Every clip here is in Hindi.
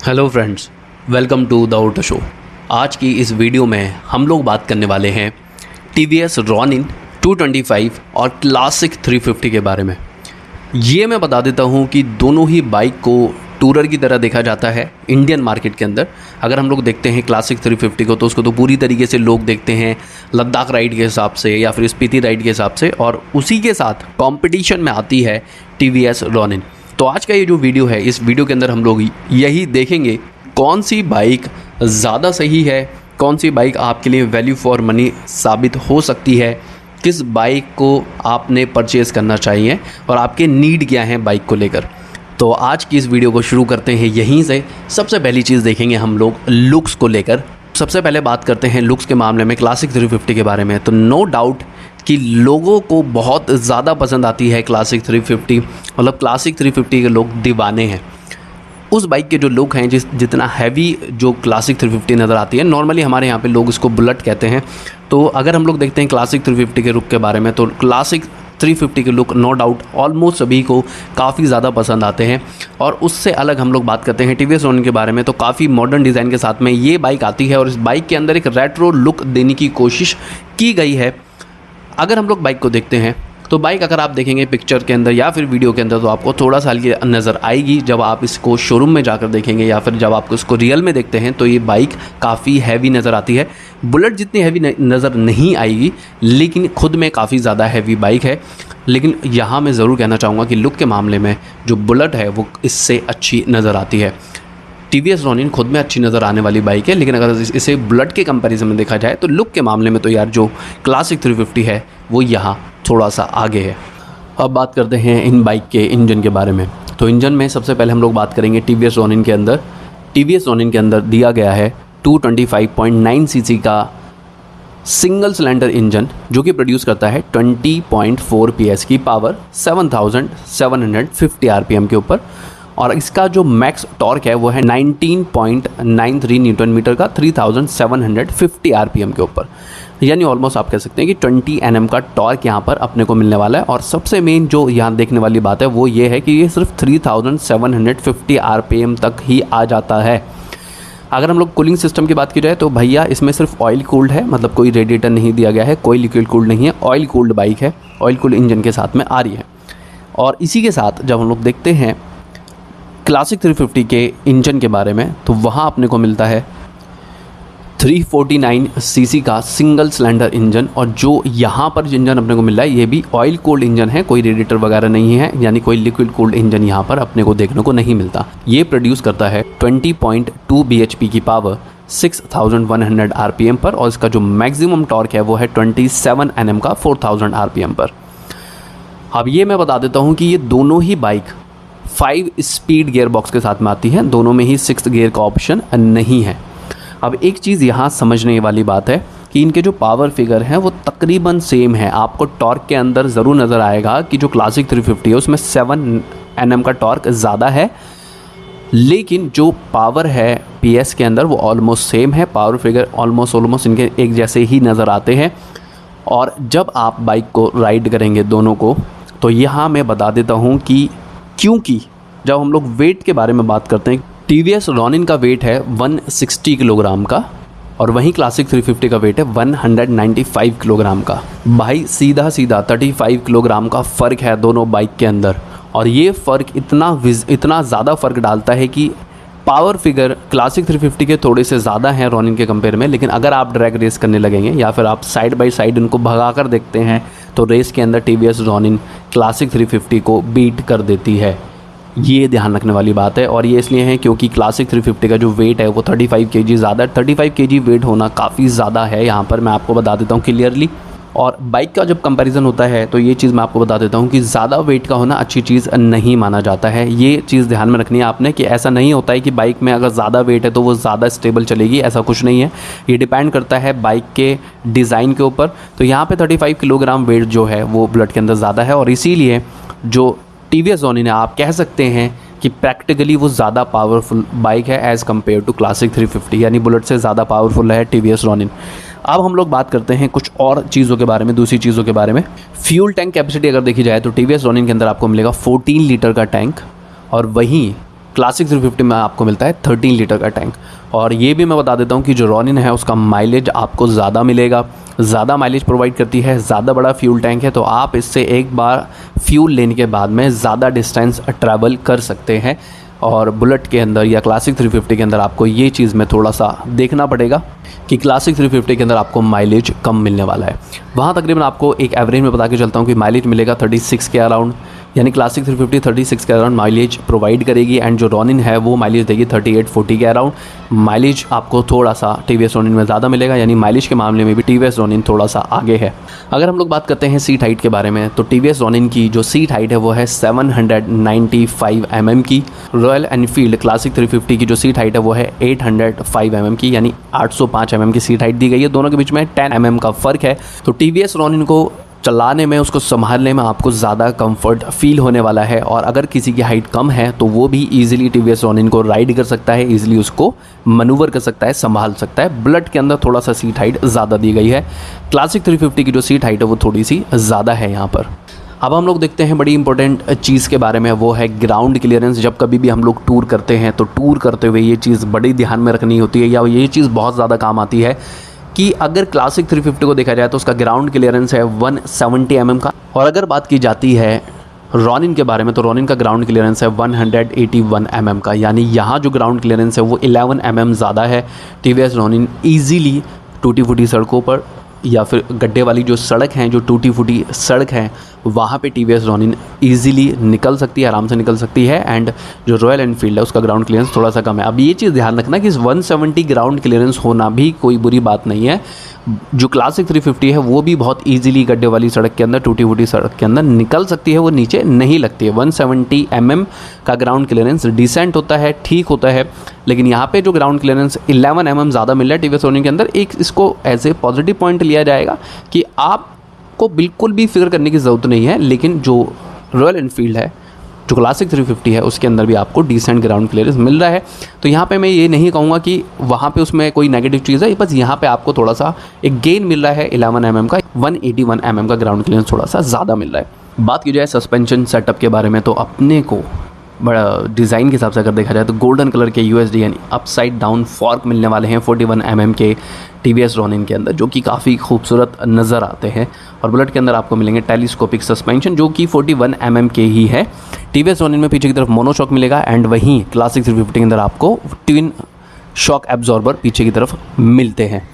Hello friends, welcome to the auto show. आज की इस वीडियो में हम लोग बात करने वाले हैं टीवीएस रॉनिन 225 और क्लासिक 350 के बारे में। ये मैं बता देता हूँ कि दोनों ही बाइक को टूरर की तरह देखा जाता है इंडियन मार्केट के अंदर। अगर हम लोग देखते हैं क्लासिक 350 को तो उसको तो पूरी तरीके से लोग देखते हैं लद्दाख राइड के हिसाब से या फिर स्पीति राइड के हिसाब से, और उसी के साथ कंपटीशन में आती है टीवीएस रॉनिन। तो आज का ये जो वीडियो है, इस वीडियो के अंदर हम लोग यही देखेंगे कौन सी बाइक ज़्यादा सही है, कौन सी बाइक आपके लिए वैल्यू फॉर मनी साबित हो सकती है, किस बाइक को आपने परचेज़ करना चाहिए और आपके नीड क्या हैं बाइक को लेकर। तो आज की इस वीडियो को शुरू करते हैं यहीं से। सबसे पहली चीज़ देखेंगे हम लोग लुक्स को लेकर। सबसे पहले बात करते हैं लुक्स के मामले में क्लासिक 350 के बारे में। तो नो डाउट कि लोगों को बहुत ज़्यादा पसंद आती है क्लासिक 350, मतलब क्लासिक 350 के लोग दीवाने हैं। उस बाइक के जो लुक हैं, जितना हैवी जो क्लासिक 350 नज़र आती है, नॉर्मली हमारे यहाँ पे लोग इसको बुलेट कहते हैं। तो अगर हम लोग देखते हैं क्लासिक 350 के लुक के बारे में, तो क्लासिक 350 के लुक नो डाउट ऑलमोस्ट सभी को काफ़ी ज़्यादा पसंद आते हैं। और उससे अलग हम लोग बात करते हैं टीवीएस रॉनिन के बारे में, तो काफ़ी मॉडर्न डिज़ाइन के साथ में ये बाइक आती है और इस बाइक के अंदर एक रेट्रो लुक देने की कोशिश की गई है। अगर हम लोग बाइक को देखते हैं तो बाइक अगर आप देखेंगे पिक्चर के अंदर या फिर वीडियो के अंदर, तो आपको थोड़ा सा हल्की नज़र आएगी। जब आप इसको शोरूम में जाकर देखेंगे या फिर जब आप इसको रियल में देखते हैं तो ये बाइक काफ़ी हैवी नज़र आती है। बुलेट जितनी हैवी नज़र नहीं आएगी, लेकिन खुद में काफ़ी ज़्यादा हैवी बाइक है। लेकिन यहाँ मैं ज़रूर कहना चाहूँगा कि लुक के मामले में जो बुलेट है वो इससे अच्छी नज़र आती है। टीवीएस रॉनिन खुद में अच्छी नज़र आने वाली बाइक है, लेकिन अगर इसे बुलेट के कंपैरिजन में देखा जाए तो लुक के मामले में तो यार जो क्लासिक 350 है वो यहाँ थोड़ा सा आगे है। अब बात करते हैं इन बाइक के इंजन के बारे में। तो इंजन में सबसे पहले हम लोग बात करेंगे टीवीएस रॉनिन के अंदर। टीवीएस रॉनिन के अंदर दिया गया है 225.9 सीसी का सिंगल सिलेंडर इंजन, जो कि प्रोड्यूस करता है 20.4 PS की पावर 7750 RPM के ऊपर। और इसका जो मैक्स टॉर्क है वो है 19.93 न्यूटन मीटर का 3750 RPM के ऊपर। यानी ऑलमोस्ट आप कह सकते हैं कि 20 Nm का टॉर्क यहाँ पर अपने को मिलने वाला है। और सबसे मेन जो यहाँ देखने वाली बात है वो ये है कि ये सिर्फ 3750 RPM तक ही आ जाता है। अगर हम लोग कूलिंग सिस्टम की बात की जाए तो भैया इसमें सिर्फ ऑयल कूल्ड है, मतलब कोई रेडिएटर नहीं दिया गया है, कोई लिक्विड कूल्ड नहीं है, ऑयल कूल्ड बाइक है, ऑयल कूल्ड इंजन के साथ में आ रही है। और इसी के साथ जब हम लोग देखते हैं क्लासिक 350 के इंजन के बारे में, तो वहाँ अपने को मिलता है 349 सीसी का सिंगल सिलेंडर इंजन। और जो यहाँ पर इंजन अपने को मिल रहा है ये भी ऑयल कोल्ड इंजन है, कोई रेडिएटर वगैरह नहीं है, यानी कोई लिक्विड कोल्ड इंजन यहाँ पर अपने को देखने को नहीं मिलता। ये प्रोड्यूस करता है 20.2 bhp की पावर 6100 RPM पर, और इसका जो मैक्सिमम टॉर्क है वो है 27 Nm का 4000 RPM पर। अब ये मैं बता देता हूँ कि ये दोनों ही बाइक 5 स्पीड गियर बॉक्स के साथ में आती है, दोनों में ही 6th गियर का ऑप्शन नहीं है। अब एक चीज़ यहाँ समझने वाली बात है कि इनके जो पावर फिगर हैं वो तकरीबन सेम है। आपको टॉर्क के अंदर ज़रूर नज़र आएगा कि जो क्लासिक 350 है उसमें 7 Nm का टॉर्क ज़्यादा है, लेकिन जो पावर है PS के अंदर वो ऑलमोस्ट सेम है। पावर फिगर ऑलमोस्ट इनके एक जैसे ही नज़र आते हैं। और जब आप बाइक को राइड करेंगे दोनों को, तो यहाँ मैं बता देता हूँ कि क्योंकि जब हम लोग वेट के बारे में बात करते हैं, टीवीएस रॉनिन का वेट है 160 किलोग्राम का और वहीं क्लासिक 350 का वेट है 195 किलोग्राम का। भाई सीधा 35 किलोग्राम का फ़र्क है दोनों बाइक के अंदर। और ये फ़र्क इतना ज़्यादा फ़र्क डालता है कि पावर फिगर क्लासिक 350 के थोड़े से ज़्यादा हैं रॉनिन के कंपेयर में, लेकिन अगर आप ड्रैग रेस करने लगेंगे या फिर आप साइड बाय साइड उनको भगा कर देखते हैं तो रेस के अंदर टीवीएस रॉनिन क्लासिक 350 को बीट कर देती है। ये ध्यान रखने वाली बात है। और ये इसलिए है क्योंकि क्लासिक 350 का जो वेट है वो 35 kg ज़्यादा है। 35 kg वेट होना काफ़ी ज़्यादा है, यहाँ पर मैं आपको बता देता हूँ क्लियरली। और बाइक का जब कंपैरिजन होता है तो ये चीज़ मैं आपको बता देता हूँ कि ज़्यादा वेट का होना अच्छी चीज़ नहीं माना जाता है। ये चीज़ ध्यान में रखनी है आपने कि ऐसा नहीं होता है कि बाइक में अगर ज़्यादा वेट है तो वो ज़्यादा स्टेबल चलेगी, ऐसा कुछ नहीं है। ये डिपेंड करता है बाइक के डिज़ाइन के ऊपर। तो यहाँ पे 35 किलोग्राम वेट जो है वो बुलेट के अंदर ज़्यादा है, और इसीलिए जो टीवीएस रॉनिन है आप कह सकते हैं कि प्रैक्टिकली वो ज़्यादा पावरफुल बाइक है एज़ कम्पेयर टू क्लासिक 350, यानी बुलेट से ज़्यादा पावरफुल है टीवीएस रॉनिन। अब हम लोग बात करते हैं कुछ और चीज़ों के बारे में, दूसरी चीज़ों के बारे में। फ्यूल टैंक कैपेसिटी अगर देखी जाए तो टीवीएस रॉनिन के अंदर आपको मिलेगा 14 लीटर का टैंक, और वहीं क्लासिक 350 में आपको मिलता है 13 लीटर का टैंक। और ये भी मैं बता देता हूँ कि जो रॉनिन है उसका माइलेज आपको ज़्यादा मिलेगा, ज़्यादा माइलेज प्रोवाइड करती है, ज़्यादा बड़ा फ्यूल टैंक है, तो आप इससे एक बार फ्यूल लेने के बाद में ज़्यादा डिस्टेंस ट्रैवल कर सकते हैं। और बुलेट के अंदर या क्लासिक 350 के अंदर आपको ये चीज़ में थोड़ा सा देखना पड़ेगा कि क्लासिक 350 के अंदर आपको माइलेज कम मिलने वाला है। वहाँ तकरीबन आपको एक एवरेज में बता के चलता हूँ कि माइलेज मिलेगा 36 के अराउंड, यानी क्लासिक 350 36 के अराउंड माइलेज प्रोवाइड करेगी। एंड जो रॉनिन है वो माइलेज देगी 38-40 के अराउंड। माइलेज आपको थोड़ा सा टीवीएस रॉनिन में ज़्यादा मिलेगा, यानी माइलेज के मामले में भी टीवीएस रॉनिन थोड़ा सा आगे है। अगर हम लोग बात करते हैं सीट हाइट के बारे में, तो टीवीएस रॉनिन की जो सीट हाइट है वो है 795 mm की। रॉयल एनफील्ड क्लासिक 350 की जो सीट हाइट है वो है 805 mm की, यानी 805 mm की सीट हाइट दी गई है। दोनों के बीच में 10 mm का फ़र्क है। तो टीवीएस रॉनिन को चलाने में, उसको संभालने में आपको ज़्यादा कंफर्ट फील होने वाला है। और अगर किसी की हाइट कम है तो वो भी ईजिली टीवीएस रॉनिन को राइड कर सकता है, ईजिली उसको मनूवर कर सकता है, संभाल सकता है। बुलेट के अंदर थोड़ा सा सीट हाइट ज़्यादा दी गई है। क्लासिक 350 की जो सीट हाइट है वो थोड़ी सी ज़्यादा है यहाँ पर। अब हम लोग देखते हैं बड़ी इंपॉर्टेंट चीज़ के बारे में, वो है ग्राउंड क्लियरेंस। जब कभी भी हम लोग टूर करते हैं तो टूर करते हुए ये चीज़ बड़ी ध्यान में रखनी होती है, या ये चीज़ बहुत ज़्यादा काम आती है कि अगर क्लासिक 350 को देखा जाए तो उसका ग्राउंड क्लियरेंस है 170 mm का। और अगर बात की जाती है रॉनिन के बारे में, तो रॉनिन का ग्राउंड क्लियरेंस है 181 mm का, यानी यहाँ जो ग्राउंड क्लियरेंस है वो 11 mm ज़्यादा है। टीवीएस रॉनिन ईजीली टूटी फूटी सड़कों पर या फिर गड्ढे वाली जो सड़क हैं, जो टूटी फूटी सड़क हैं, वहाँ पे टीवीएस रॉनिन ईजिली निकल सकती है, आराम से निकल सकती है। एंड जो रॉयल एनफील्ड है उसका ग्राउंड क्लियरेंस थोड़ा सा कम है। अब ये चीज़ ध्यान रखना कि इस 170 ग्राउंड क्लियरेंस होना भी कोई बुरी बात नहीं है। जो क्लासिक 350 है वो भी बहुत ईजिली गड्ढे वाली सड़क के अंदर, टूटी फूटी सड़क के अंदर निकल सकती है, वो नीचे नहीं लगती है। 170 mm का ग्राउंड क्लियरेंस डिसेंट होता है, ठीक होता है। लेकिन यहाँ पे जो ग्राउंड क्लियरेंस 11 mm ज़्यादा मिल रहा है टीवीएस रॉनिन के अंदर, एक इसको एज ए पॉजिटिव पॉइंट लिया जाएगा कि आपको बिल्कुल भी फिक्र करने की ज़रूरत नहीं है। लेकिन जो रॉयल एनफील्ड है, जो क्लासिक 350 है, उसके अंदर भी आपको डिसेंट ग्राउंड क्लियरेंस मिल रहा है। तो यहाँ पे मैं ये नहीं कहूँगा कि वहाँ पे उसमें कोई नेगेटिव चीज़ है, बस यहाँ पे आपको थोड़ा सा एक गेन मिल रहा है 11 mm का। 181 mm का ग्राउंड क्लियरेंस थोड़ा सा ज़्यादा मिल रहा है। बात की जाए सस्पेंशन सेटअप के बारे में, तो अपने को बड़ा डिज़ाइन के हिसाब से अगर देखा जाए तो गोल्डन कलर के यूएसडी यानी अपसाइड डाउन फॉर्क मिलने वाले हैं 41 mm के टीवीएस रॉनिन के अंदर, जो कि काफ़ी खूबसूरत नज़र आते हैं। और बुलेट के अंदर आपको मिलेंगे टेलीस्कोपिक सस्पेंशन, जो कि 41 mm के ही है। टीवीएस रॉनिन में पीछे की तरफ मोनोशॉक मिलेगा, एंड वहीं क्लासिक 350 के अंदर आपको ट्विन शॉक एब्जॉर्बर पीछे की तरफ मिलते हैं।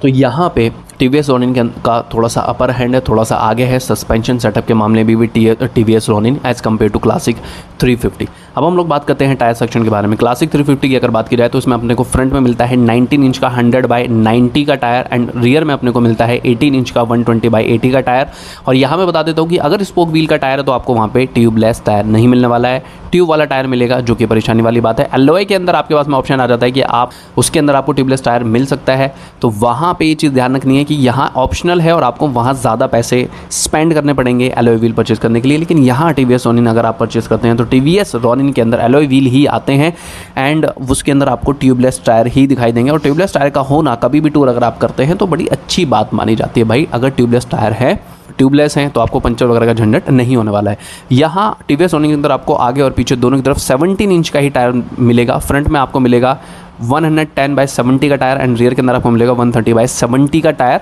तो यहाँ पे टीवीएस रॉनिन का थोड़ा सा अपर हैंड है, थोड़ा सा आगे है सस्पेंशन सेटअप के मामले में भी TVS Ronin as compare to classic 350। अब हम लोग बात करते हैं टायर सेक्शन के बारे में। क्लासिक 350 की अगर बात की जाए तो इसमें अपने को फ्रंट में मिलता है 19 इंच का 100/90 का टायर, एंड रियर में अपने को मिलता है 18 इंच का 120/80 का टायर। और यहाँ मैं बता देता हूँ कि अगर स्पोक व्हील का टायर है तो आपको वहाँ पे ट्यूबलेस टायर नहीं मिलने वाला है, ट्यूब वाला टायर मिलेगा, जो कि परेशानी वाली बात है। एलॉय के अंदर आपके पास में ऑप्शन आ जाता है कि आप उसके अंदर आपको ट्यूबलेस टायर मिल सकता है। तो वहाँ पे ये चीज़ ध्यान रखनी है कि यहाँ ऑप्शनल है और आपको वहाँ ज़्यादा पैसे स्पेंड करने पड़ेंगे एलॉय व्हील परचेज करने के लिए। लेकिन यहाँ टीवीएस रॉनिन अगर आप परचेज करते हैं तो टीवीएस रॉनिन के अंदर एलॉय व्हील ही आते हैं, एंड उसके अंदर आपको ट्यूबलेस टायर ही दिखाई देंगे। और ट्यूबलेस टायर का होना कभी भी टूर अगर आप करते हैं तो बड़ी अच्छी बात मानी जाती है। भाई अगर ट्यूबलेस टायर है, ट्यूबलेस हैं, तो आपको पंचर वगैरह का झंझट नहीं होने वाला है। यहाँ टीवीएस रॉनिन के अंदर आपको आगे और पीछे दोनों की तरफ 17 इंच का ही टायर मिलेगा। फ्रंट में आपको मिलेगा 110/70 का टायर, एंड रियर के अंदर आपको मिलेगा 130/70 का टायर।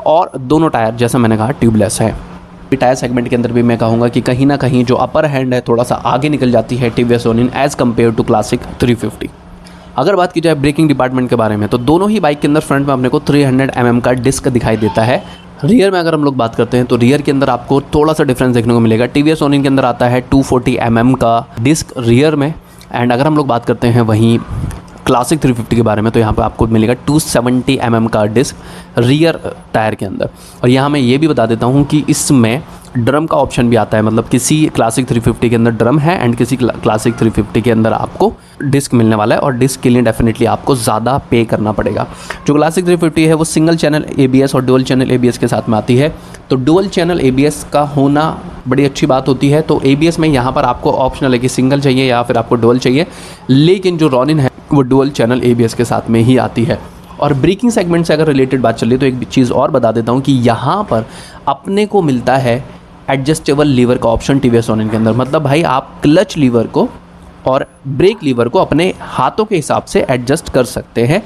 और दोनों टायर जैसा मैंने कहा ट्यूबलेस है। टायर सेगमेंट के अंदर भी मैं कहूँगा कि कहीं ना कहीं जो अपर हैंड है थोड़ा सा आगे निकल जाती है TVS Ronin as compare to classic 350। अगर बात की जाए ब्रेकिंग डिपार्टमेंट के बारे में, तो दोनों ही बाइक के अंदर फ्रंट में अपने को 300 mm का डिस्क दिखाई देता है। रियर में अगर हम लोग बात करते हैं तो रियर के अंदर आपको थोड़ा सा डिफरेंस देखने को मिलेगा। टीवीएस रॉनिन के अंदर आता है 240 mm का डिस्क रियर में, एंड अगर हम लोग बात करते हैं वहीं क्लासिक 350 के बारे में, तो यहाँ पे आपको मिलेगा 270 mm का डिस्क रियर टायर के अंदर। और यहाँ मैं ये भी बता देता हूँ कि इसमें ड्रम का ऑप्शन भी आता है, मतलब किसी क्लासिक 350 के अंदर ड्रम है एंड किसी क्लासिक 350 के अंदर आपको डिस्क मिलने वाला है। और डिस्क के लिए डेफिनेटली आपको ज़्यादा पे करना पड़ेगा। जो क्लासिक 350 है वो सिंगल चैनल ABS और डुअल चैनल ABS के साथ में आती है। तो डुअल चैनल ABS का होना बड़ी अच्छी बात होती है। तो ABS में यहाँ पर आपको ऑप्शनल है कि सिंगल चाहिए या फिर आपको डुअल चाहिए, लेकिन जो रॉनिन है वो डुअल चैनल ABS के साथ में ही आती है। और ब्रेकिंग सेगमेंट से अगर रिलेटेड बात चल रही है तो एक चीज़ और बता देता हूँ कि यहाँ पर अपने को मिलता है एडजस्टेबल लीवर का ऑप्शन टीवीएस रॉनिन के अंदर। मतलब भाई आप क्लच लीवर को और ब्रेक लीवर को अपने हाथों के हिसाब से एडजस्ट कर सकते हैं।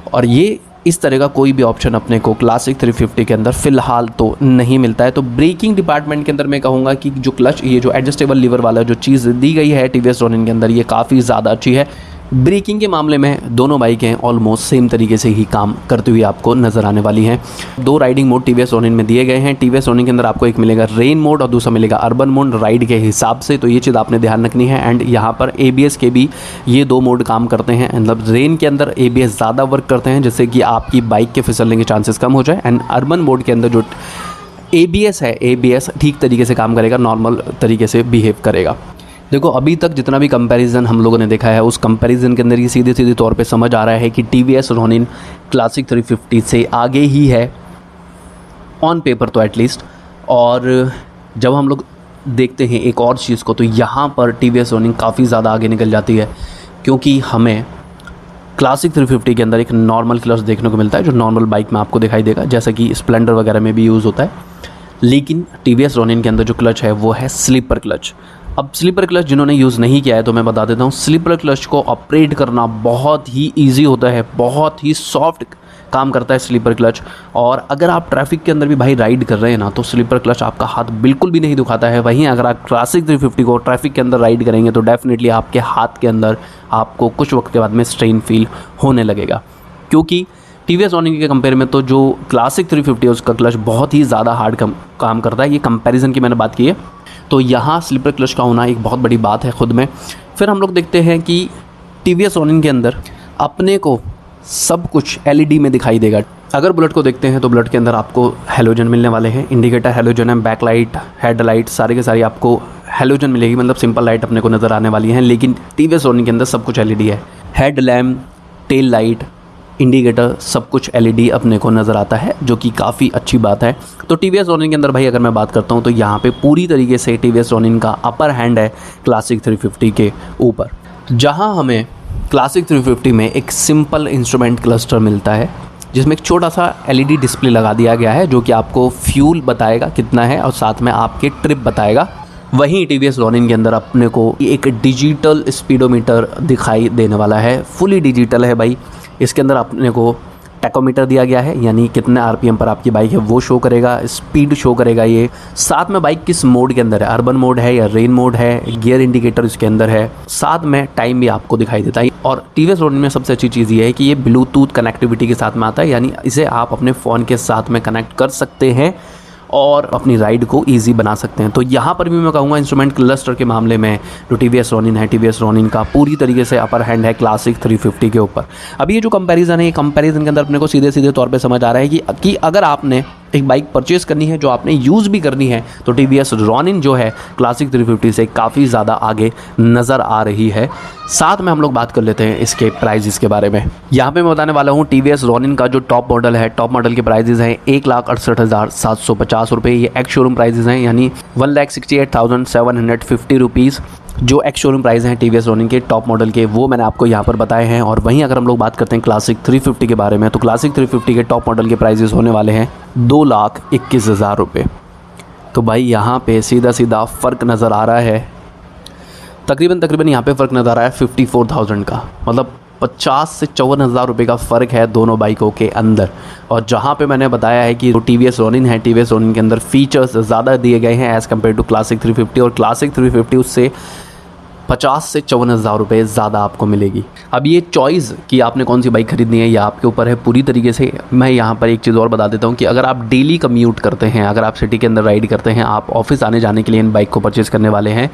और ये इस तरह का कोई भी ऑप्शन अपने को क्लासिक 350 के अंदर फ़िलहाल तो नहीं मिलता है। तो ब्रेकिंग डिपार्टमेंट के अंदर मैं कहूँगा कि जो क्लच, ये जो एडजस्टेबल लीवर वाला जो चीज़ दी गई है टीवीएस रॉनिन के अंदर, ये काफ़ी ज़्यादा अच्छी है। ब्रेकिंग के मामले में दोनों बाइकें ऑलमोस्ट सेम तरीके से ही काम करती हुई आपको नज़र आने वाली हैं। 2 राइडिंग मोड टीवीएस रॉनिन में दिए गए हैं। टीवीएस रॉनिन के अंदर आपको एक मिलेगा रेन मोड और दूसरा मिलेगा अर्बन मोड राइड के हिसाब से, तो ये चीज़ आपने ध्यान रखनी है। एंड यहाँ पर ABS के भी ये 2 मोड काम करते हैं। मतलब रेन के अंदर ABS ज़्यादा वर्क करते हैं जिससे कि आपकी बाइक के फिसलने के चांसेस कम हो जाए। एंड अर्बन मोड के अंदर जो ABS है, ABS ठीक तरीके से काम करेगा, नॉर्मल तरीके से बिहेव करेगा। देखो, अभी तक जितना भी कंपैरिजन हम लोगों ने देखा है, उस कंपैरिजन के अंदर ये सीधे तौर पे समझ आ रहा है कि टीवीएस रॉनिन क्लासिक 350 से आगे ही है, ऑन पेपर तो एटलीस्ट। और जब हम लोग देखते हैं एक और चीज़ को, तो यहाँ पर टीवीएस रॉनिन काफ़ी ज़्यादा आगे निकल जाती है, क्योंकि हमें क्लासिक 350 के अंदर एक नॉर्मल क्लच देखने को मिलता है जो नॉर्मल बाइक में आपको दिखाई देगा, जैसा कि स्प्लेंडर वगैरह में भी यूज़ होता है। लेकिन टीवीएस रॉनिन के अंदर जो क्लच है वो है स्लीपर क्लच। अब स्लीपर क्लच जिन्होंने यूज़ नहीं किया है तो मैं बता देता हूँ, स्लीपर क्लच को ऑपरेट करना बहुत ही ईजी होता है, बहुत ही सॉफ्ट काम करता है स्लीपर क्लच। और अगर आप ट्रैफिक के अंदर भी भाई राइड कर रहे हैं ना, तो स्लीपर क्लच आपका हाथ बिल्कुल भी नहीं दुखाता है। वहीं अगर आप क्लासिक 350 को ट्रैफिक के अंदर राइड करेंगे तो डेफिनेटली आपके हाथ के अंदर आपको कुछ वक्त के बाद में स्ट्रेन फील होने लगेगा, क्योंकि टीवीएस रॉनिन के कंपेयर में तो जो क्लासिक 350 है उसका क्लच बहुत ही ज़्यादा हार्ड काम करता है। ये कंपैरिजन की मैंने बात की है, तो यहाँ स्लीपर क्लच का होना एक बहुत बड़ी बात है खुद में। फिर हम लोग देखते हैं कि टीवीएस रॉनिन के अंदर अपने को सब कुछ LED में दिखाई देगा। अगर बुलेट को देखते हैं तो बुलेट के अंदर आपको हैलोजन मिलने वाले हैं, इंडिकेटर हैलोजन है, बैक लाइट, हेड लाइट, सारे के सारी आपको हैलोजन मिलेगी, मतलब सिंपल लाइट अपने को नज़र आने वाली हैं। लेकिन टीवीएस रॉनिन के अंदर सब कुछ LED है, head lamp, tail light, indicator, सब कुछ LED अपने को नज़र आता है, जो कि काफ़ी अच्छी बात है। तो टीवीएस रॉनिन के अंदर भाई अगर मैं बात करता हूँ तो यहाँ पे पूरी तरीके से टीवीएस रॉनिन का अपर हैंड है क्लासिक 350 के ऊपर। जहाँ हमें क्लासिक 350 में एक सिंपल इंस्ट्रूमेंट क्लस्टर मिलता है जिसमें एक छोटा सा LED डिस्प्ले लगा दिया गया है जो कि आपको फ्यूल बताएगा कितना है और साथ में आपके ट्रिप बताएगा। वहीं टीवीएस रॉनिन के अंदर अपने को एक डिजिटल स्पीडोमीटर दिखाई देने वाला है, फुली डिजिटल है भाई। इसके अंदर अपने को टैकोमीटर दिया गया है, यानी कितने RPM पर आपकी बाइक है वो शो करेगा, स्पीड शो करेगा ये। साथ में बाइक किस मोड के अंदर है, अर्बन मोड है या रेन मोड है, गियर इंडिकेटर इसके अंदर है, साथ में टाइम भी आपको दिखाई देता है। और टीवीएस रॉनिन में सबसे अच्छी चीज़ ये है कि ये ब्लूटूथ कनेक्टिविटी के साथ में आता है, यानी इसे आप अपने फ़ोन के साथ में कनेक्ट कर सकते हैं और अपनी राइड को इजी बना सकते हैं। तो यहाँ पर भी मैं कहूँगा इंस्ट्रूमेंट क्लस्टर के मामले में जो टीवीएस रॉनिन है, टीवीएस रॉनिन का पूरी तरीके से अपर हैंड है क्लासिक 350 के ऊपर। अभी ये जो कंपैरिजन है, ये कंपैरिजन के अंदर अपने को सीधे तौर पे समझ आ रहा है कि अगर आपने एक बाइक परचेज़ करनी है जो आपने यूज़ भी करनी है, तो टीवीएस रॉनिन जो है क्लासिक 350 से काफ़ी ज़्यादा आगे नज़र आ रही है। साथ में हम लोग बात कर लेते हैं इसके प्राइजेस के बारे में। यहाँ पे मैं बताने वाला हूँ टीवीएस रॉनिन का जो टॉप मॉडल है, टॉप मॉडल के प्राइजेस हैं 1,68,750 रुपये। ये एक्स शोरूम प्राइजेस हैं, यानी 1,68,750 रुपीज़ जो एक्स शोरूम प्राइस हैं टीवीएस रॉनिन के टॉप मॉडल के, वो मैंने आपको यहाँ पर बताए हैं। और वहीं अगर हम लोग बात करते हैं क्लासिक 350 के बारे में, तो क्लासिक 350 के टॉप मॉडल के प्राइजेस होने वाले हैं 2,21,000 रुपये। तो भाई यहाँ पे सीधा फ़र्क नज़र आ रहा है, तकरीबन यहाँ पे फ़र्क नज़र आ रहा है 54,000 का, मतलब 50 से 54,000 रुपये का फ़र्क है दोनों बाइकों के अंदर। और जहाँ पे मैंने बताया है कि जो टीवीएस रॉनिन है, टीवीएस रॉनिन के अंदर फ़ीचर्स ज़्यादा दिए गए हैं एज़ कम्पेयर टू क्लासिक 350, और क्लासिक 350 उससे 50 से 54,000 रुपये ज़्यादा आपको मिलेगी। अब ये चॉइस कि आपने कौन सी बाइक खरीदनी है, ये आपके ऊपर है पूरी तरीके से। मैं यहाँ पर एक चीज़ और बता देता हूँ कि अगर आप डेली कम्यूट करते हैं, अगर आप सिटी के अंदर राइड करते हैं, आप ऑफिस आने जाने के लिए इन बाइक को परचेज़ करने वाले हैं,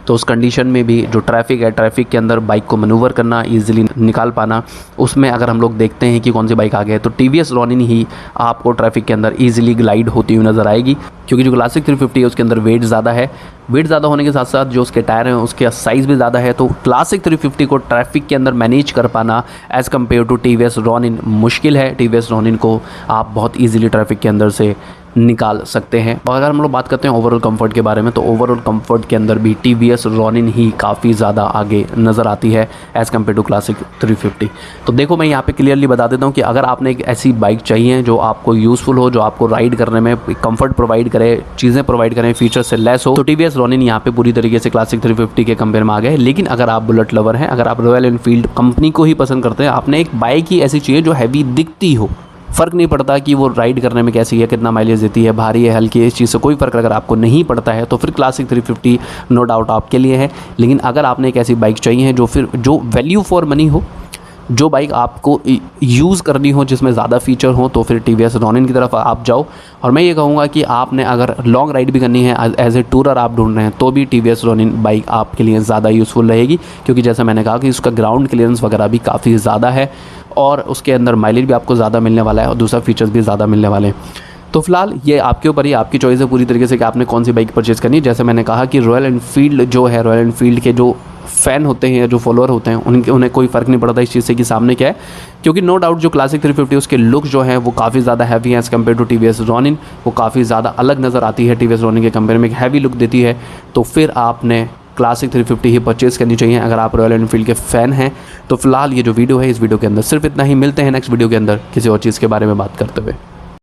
तो उस कंडीशन में भी जो ट्रैफिक है, ट्रैफिक के अंदर बाइक को मैनूवर करना, ईजिली निकाल पाना, उसमें अगर हम लोग देखते हैं कि कौन सी बाइक आगे है, तो टीवीएस रॉनिन ही आपको ट्रैफिक के अंदर ईजिली ग्लाइड होती हुई नज़र आएगी। क्योंकि जो क्लासिक 350 है उसके अंदर वेट ज़्यादा है, वेट ज़्यादा होने के साथ साथ जो उसके टायर हैं उसके साइज़ भी ज़्यादा है। तो क्लासिक 350 को ट्रैफिक के अंदर मैनेज कर पाना as compare to TVS Ronin मुश्किल है। टीवीएस रॉनिन को आप बहुत ईजिली ट्रैफिक के अंदर से निकाल सकते हैं। और अगर हम लोग बात करते हैं ओवरऑल कंफर्ट के बारे में, तो ओवरऑल कंफर्ट के अंदर भी TVS रॉनिन ही काफ़ी ज़्यादा आगे नज़र आती है एज़ कम्पेयर टू क्लासिक 350। तो देखो मैं यहाँ पे क्लियरली बता देता हूँ कि अगर आपने एक ऐसी बाइक चाहिए जो आपको यूज़फुल हो, जो आपको राइड करने में कंफर्ट प्रोवाइड करे, चीज़ें प्रोवाइड करें, फीचर से लेस हो, तो TVS रॉनिन यहाँ पे पूरी तरीके से क्लासिक 350 के कंपेयर में आ गए। लेकिन अगर आप बुलेट लवर हैं, अगर आप रॉयल एनफील्ड कंपनी को ही पसंद करते हैं, आपने एक बाइक ही ऐसी चाहिए जो हैवी दिखती हो, फ़र्क नहीं पड़ता कि वो राइड करने में कैसी है, कितना माइलेज देती है, भारी है, हल्की है, इस चीज़ से कोई फ़र्क अगर आपको नहीं पड़ता है तो फिर क्लासिक 350 नो डाउट आपके लिए है। लेकिन अगर आपने एक ऐसी बाइक चाहिए जो वैल्यू फॉर मनी हो, जो बाइक आपको यूज़ करनी हो, जिसमें ज़्यादा फीचर हो, तो फिर TVS रॉनिन की तरफ आप जाओ। और मैं ये कहूँगा कि आपने अगर लॉन्ग राइड भी करनी है, एज ए टूरर आप ढूंढ रहे हैं, तो भी TVS रॉनिन बाइक आपके लिए ज़्यादा यूज़फुल रहेगी, क्योंकि जैसे मैंने कहा कि उसका ग्राउंड क्लियरेंस वगैरह भी काफ़ी ज़्यादा है और उसके अंदर माइलेज भी आपको ज़्यादा मिलने वाला है और दूसरा फीचर्स भी ज़्यादा मिलने वाले हैं। तो फिलहाल ये आपके ऊपर ही, आपकी चॉइस है पूरी तरीके से कि आपने कौन सी बाइक परचेज़ करनी है। जैसे मैंने कहा कि रॉयल एनफील्ड जो है, रॉयल एनफील्ड के जो फ़ैन होते हैं, जो फॉलोअर होते हैं, उन्हें कोई फ़र्क नहीं पड़ता इस चीज़ से कि सामने क्या है, क्योंकि नो डाउट जो क्लासिक 350 उसके लुक जो है वो काफ़ी ज़्यादा हैवी है as compare to TVS Ronin. वो काफ़ी ज़्यादा अलग नज़र आती है TVS रॉनिन के कंपेयर में, एक हैवी लुक देती है। तो फिर आपने क्लासिक 350 ही परचेज़ करनी चाहिए अगर आप रॉयल एनफील्ड के फ़ैन हैं। तो फिलहाल ये जो वीडियो है, इस वीडियो के अंदर सिर्फ इतना ही। मिलते हैं नेक्स्ट वीडियो के अंदर किसी और चीज़ के बारे में बात करते हुए।